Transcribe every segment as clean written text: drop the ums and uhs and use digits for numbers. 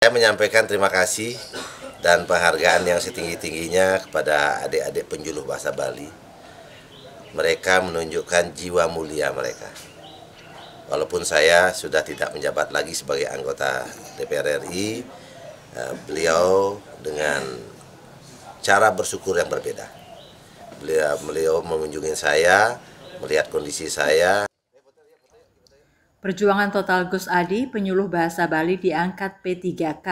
Saya menyampaikan terima kasih dan penghargaan yang setinggi-tingginya kepada adik-adik penjuluh bahasa Bali. Mereka menunjukkan jiwa mulia mereka. Walaupun saya sudah tidak menjabat lagi sebagai anggota DPR RI, beliau dengan cara bersyukur yang berbeda. Beliau mengunjungi saya, melihat kondisi saya. Perjuangan total Gus Adi, penyuluh bahasa Bali diangkat P3K.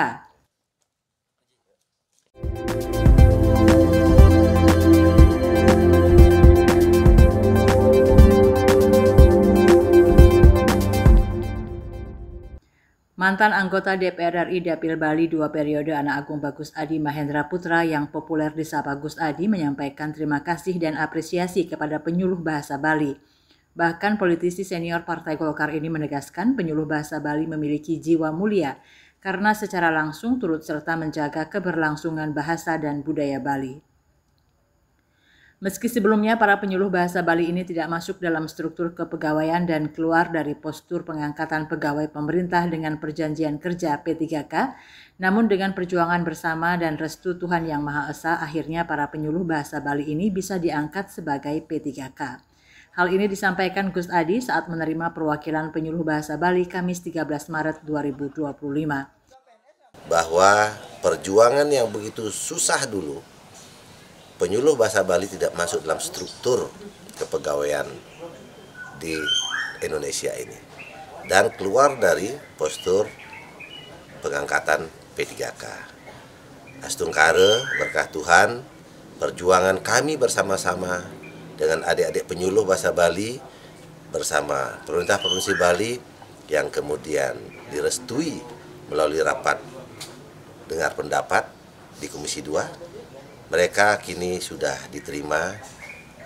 Mantan anggota DPR RI Dapil Bali 2 periode Anak Agung Bagus Adi Mahendra Putra yang populer disapa Gus Adi menyampaikan terima kasih dan apresiasi kepada penyuluh bahasa Bali. Bahkan politisi senior Partai Golkar ini menegaskan penyuluh bahasa Bali memiliki jiwa mulia karena secara langsung turut serta menjaga keberlangsungan bahasa dan budaya Bali. Meski sebelumnya para penyuluh bahasa Bali ini tidak masuk dalam struktur kepegawaian dan keluar dari postur pengangkatan pegawai pemerintah dengan perjanjian kerja P3K, namun dengan perjuangan bersama dan restu Tuhan Yang Maha Esa, akhirnya para penyuluh bahasa Bali ini bisa diangkat sebagai P3K. Hal ini disampaikan Gus Adi saat menerima perwakilan penyuluh bahasa Bali Kamis 13 Maret 2025. Bahwa perjuangan yang begitu susah dulu, penyuluh bahasa Bali tidak masuk dalam struktur kepegawaian di Indonesia ini. Dan keluar dari postur pengangkatan P3K. Astungkare, berkah Tuhan, perjuangan kami bersama-sama dengan adik-adik penyuluh bahasa Bali bersama pemerintah Provinsi Bali yang kemudian direstui melalui rapat dengar pendapat di Komisi 2. Mereka kini sudah diterima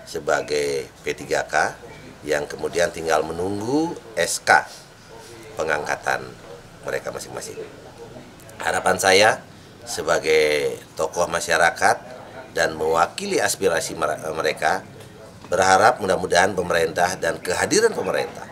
sebagai P3K yang kemudian tinggal menunggu SK pengangkatan mereka masing-masing. Harapan saya sebagai tokoh masyarakat dan mewakili aspirasi mereka, berharap mudah-mudahan pemerintah dan kehadiran pemerintah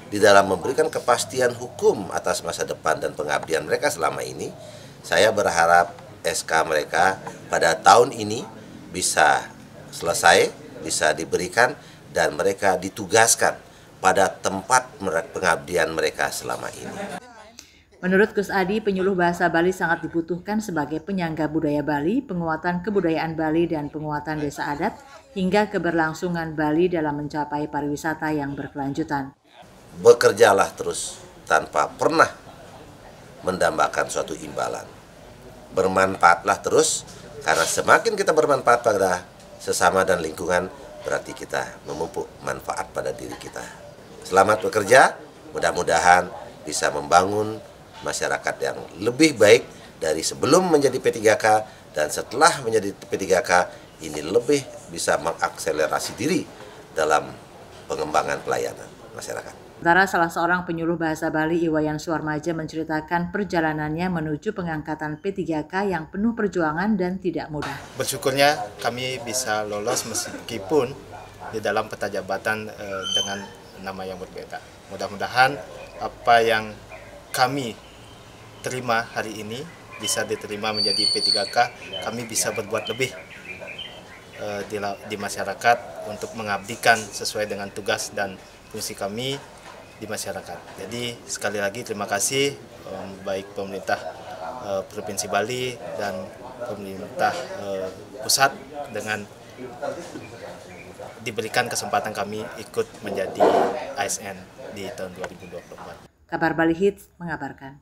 di dalam memberikan kepastian hukum atas masa depan dan pengabdian mereka selama ini. Saya berharap SK mereka pada tahun ini bisa selesai, bisa diberikan, dan mereka ditugaskan pada tempat pengabdian mereka selama ini. Menurut Gus Adi, penyuluh bahasa Bali sangat dibutuhkan sebagai penyangga budaya Bali, penguatan kebudayaan Bali, dan penguatan desa adat, hingga keberlangsungan Bali dalam mencapai pariwisata yang berkelanjutan. Bekerjalah terus tanpa pernah mendambakan suatu imbalan. Bermanfaatlah terus, karena semakin kita bermanfaat pada sesama dan lingkungan, berarti kita memupuk manfaat pada diri kita. Selamat bekerja, mudah-mudahan bisa membangun masyarakat yang lebih baik dari sebelum menjadi P3K, dan setelah menjadi P3K ini lebih bisa mengakselerasi diri dalam pengembangan pelayanan masyarakat. Sementara salah seorang penyuluh bahasa Bali, Iwayan Suarmaja, menceritakan perjalanannya menuju pengangkatan P3K yang penuh perjuangan dan tidak mudah. Bersyukurnya kami bisa lolos meskipun di dalam peta jabatan dengan nama yang berbeda. Mudah-mudahan apa yang kami terima hari ini bisa diterima menjadi P3K, kami bisa berbuat lebih di masyarakat untuk mengabdikan sesuai dengan tugas dan fungsi kami di masyarakat. Jadi sekali lagi terima kasih baik pemerintah Provinsi Bali dan pemerintah pusat dengan diberikan kesempatan kami ikut menjadi ASN di tahun 2024. Kabar Bali Hits mengabarkan.